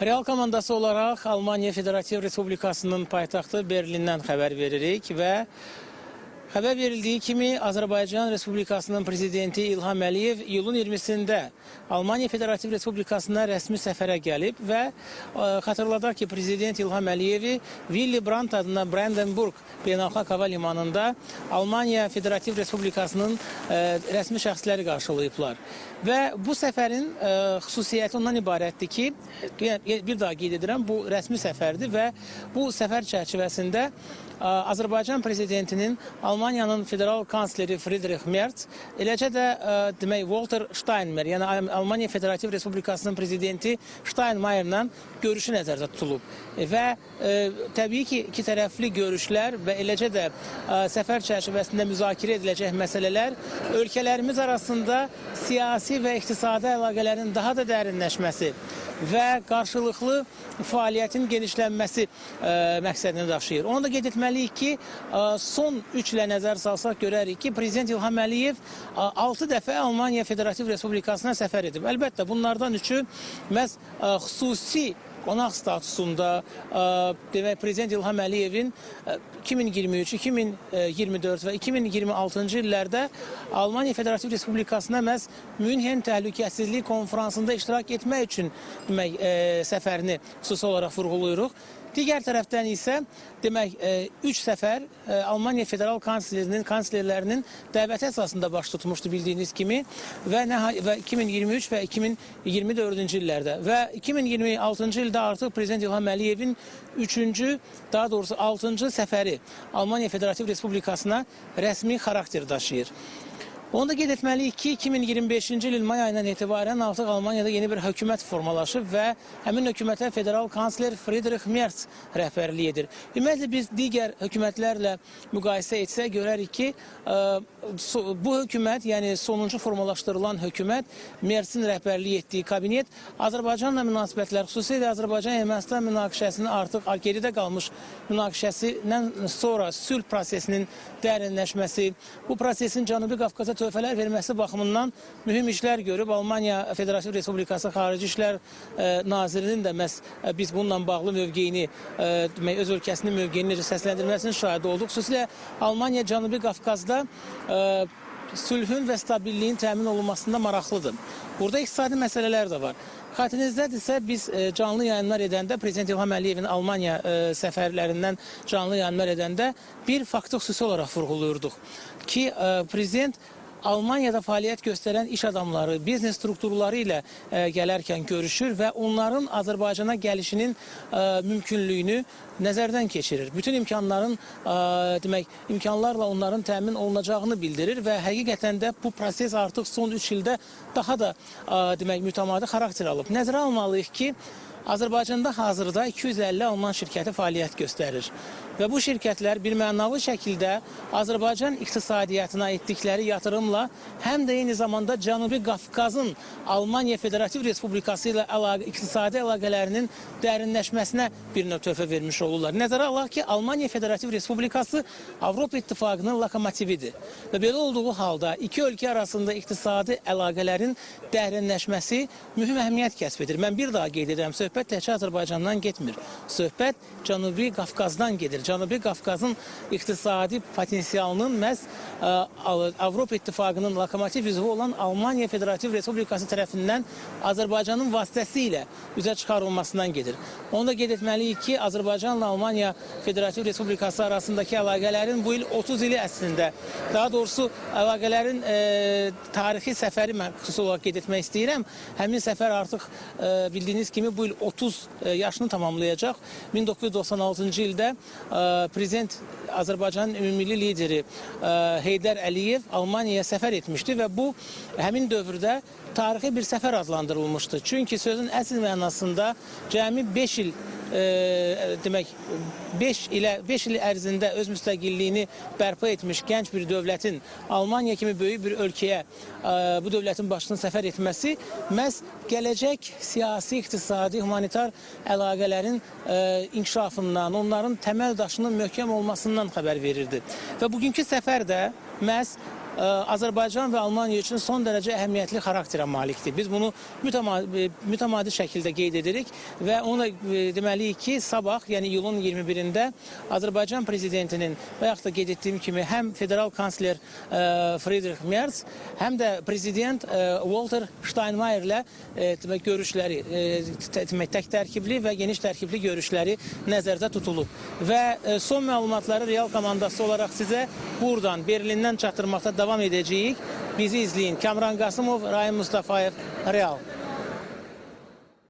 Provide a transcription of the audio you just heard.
Real komandası olarak Almanya Federativ Respublikasının paytaxtı Berlindən xəbər veririk və xəbər verildiyi kimi Azərbaycan Respublikasının prezidenti İlham Əliyev iyulun 20-sində Almanya Federativ Respublikasına rəsmi səfərə gəlib və xatırladaq ki, prezident İlham Əliyevi Willy Brandt adına Brandenburg Beynəlxalq Hava Limanında Almanya Federativ Respublikasının rəsmi şəxsləri qarşılayıblar. Və bu səfərin xüsusiyyəti ondan ibarətdir ki, bir daha qeyd edirəm, bu rəsmi səfərdir və bu səfər çərçivəsində Azərbaycan prezidentinin Almaniyanın federal kansleri Friedrich Merz, eləcə də demək Walter Steinmeier, yəni Almanya Federativ Respublikasının prezidenti Steinmeierlə görüşü nəzərdə tutulub. Və təbii ki, iki tərəfli görüşlər və eləcə də səfər çərçivəsində müzakirə ediləcək məsələlər ölkələrimiz arasında siyasi və iqtisadi əlaqələrin daha da dərinləşməsi və qarşılıqlı fəaliyyətin genişlənməsi məqsədini daşıyır. Onu da qeyd etməliyik ki, son 3 ilə nəzər salsaq görərik ki, Prezident İlham Əliyev 6 dəfə Almanya Federativ Respublikasına səfər edib. Əlbəttə, bunlardan üçü məhz xüsusi qonaq statusunda demək Prezident İlham Əliyevin 2023, 2024 və 2026-cı illərdə Almanya Federativ Respublikasına məhz Münhen Təhlükəsizlik Konferansında iştirak etmək üçün demək səfərini xüsusi olaraq vurğulayırıq. Digər tərəfdən isə demək 3 səfər Almanya Federal kanslerlərinin dəvəti əsasında baş tutmuşdu bildiyiniz kimi və 2023 və 2024-cü illərdə və 2026-cı ildə artıq Prezident İlham Əliyevin 3-cü, daha doğrusu 6-cı səfəri Almanya Federativ Respublikasına rəsmi xarakter daşıyır. Onu da qeyd etməliyik ki, 2025-ci ilin may ayından etibarən artıq Almaniyada yeni bir hökumət formalaşıb və həmin hökumətə federal kansler Friedrich Merz rəhbərlik edir. Ümumiyyətlə, biz digər hökumətlərlə müqayisə etsək, görərik ki, bu hökumət, yəni sonuncu formalaşdırılan hökumət, Merzin rəhbərlik etdiyi kabinet Azərbaycanla münasibətlər, xüsusilə Azərbaycan-Ermənistan münaqişəsinin artıq geridə qalmış münaqişəsindən sonra sülh prosesinin dərinləşməsi, bu prosesin Cənubi Qafqaza töhfələr verməsi baxımından mühüm işlər görüb. Almanya Federativ Respublikası Xarici İşlər Nazirinin də biz bununla bağlı mövqeyini, öz ölkəsinin mövqeyini necə səsləndirməsinin şahidi olduq. Xüsusilə Almanya Cənubi Qafqazda sülhün və stabilliyin təmin olunmasında maraqlıdır. Burada iqtisadi məsələlər də var. Xatirinizdədirsə, biz canlı yayınlar edəndə, Prezident İlham Əliyevin Almanya səfərlərindən canlı yayınlar edəndə bir faktı xüsusi olaraq vurğuluyurduq ki, Prezident Almanyada fəaliyyət göstərən iş adamları, biznes strukturları ilə gələrkən görüşür və onların Azərbaycana gəlişinin mümkünlüyünü nəzərdən keçirir. Bütün imkanlarla onların təmin olunacağını bildirir və həqiqətən də bu proses artıq son 3 ildə daha da mütəmadi xarakter alıb. Nəzərə almalıyıq ki, Azərbaycanda hazırda 250 Alman şirkəti fəaliyyət göstərir. Və bu şirkətlər bir mənalı şəkildə Azərbaycan iqtisadiyyatına etdikləri yatırımla həm də eyni zamanda Cənubi Qafqazın Almanya Federativ Respublikası ilə iqtisadi əlaqələrinin dərinləşməsinə bir növ töhfə vermiş olurlar. Nəzərə alaq ki, Almanya Federativ Respublikası Avropa İttifaqının lokomotividir. Və belə olduğu halda iki ölkə arasında iqtisadi əlaqələrin dərinləşməsi mühüm əhəmiyyət kəsb edir. Mən bir daha qeyd edirəm, söhbət təkcə Azərbaycandan getmir. Söhbət Cənubi Qafqazdan gedir. Cənubi Qafqazın iqtisadi potensialının məhz Avropa İttifaqının lokomotiv üzvü olan Almanya Federativ Respublikası tərəfindən Azərbaycanın vasitəsilə üzə çıxarılmasından gedir. Onu da qeyd etməliyik ki, Azərbaycanla Almanya Federativ Respublikası arasındakı əlaqələrin bu il 30 ili əslində, daha doğrusu əlaqələrin tarixi səfəri mən xüsusi olaraq qeyd etmək istəyirəm. Həmin səfər artıq bildiyiniz kimi bu il 30 yaşını tamamlayacaq. 1996-cı ildə Prezident Azərbaycanın ümumilli lideri Heydər Əliyev Almaniyaya səfər etmişdi və bu həmin dövrdə tarixi bir səfər adlandırılmışdı. Çünki sözün əsl mənasında cəmi 5 il demək 5 il ərzində öz müstəqilliyini bərpa etmiş gənc bir dövlətin Almaniya kimi böyük bir ölkəyə bu dövlətin başçısının səfər etməsi məhz gələcək siyasi, iqtisadi, humanitar əlaqələrin inkişafından, onların təməl daşının möhkəm olmasından xəbər verirdi. Və bugünkü səfər də məhz Azərbaycan və Almaniya üçün son dərəcə əhəmiyyətli xarakterə malikdir. Biz bunu mütəmadi şəkildə qeyd edirik və onu deməliyik ki, sabah, yəni iyulun 21-də Azərbaycan prezidentinin və yaxud da qeyd etdiyim kimi həm federal kansler Friedrich Merz, həm də prezident Walter Steinmeier ilə görüşləri, tək tərkibli və geniş tərkibli görüşləri nəzərdə tutulub. Və son məlumatları Real komandası olaraq sizə buradan, Berlindən çatdırmaqda davam edəcəyik. Bizi izləyin. Kamran Qasımov, Rahim Mustafayev, Real.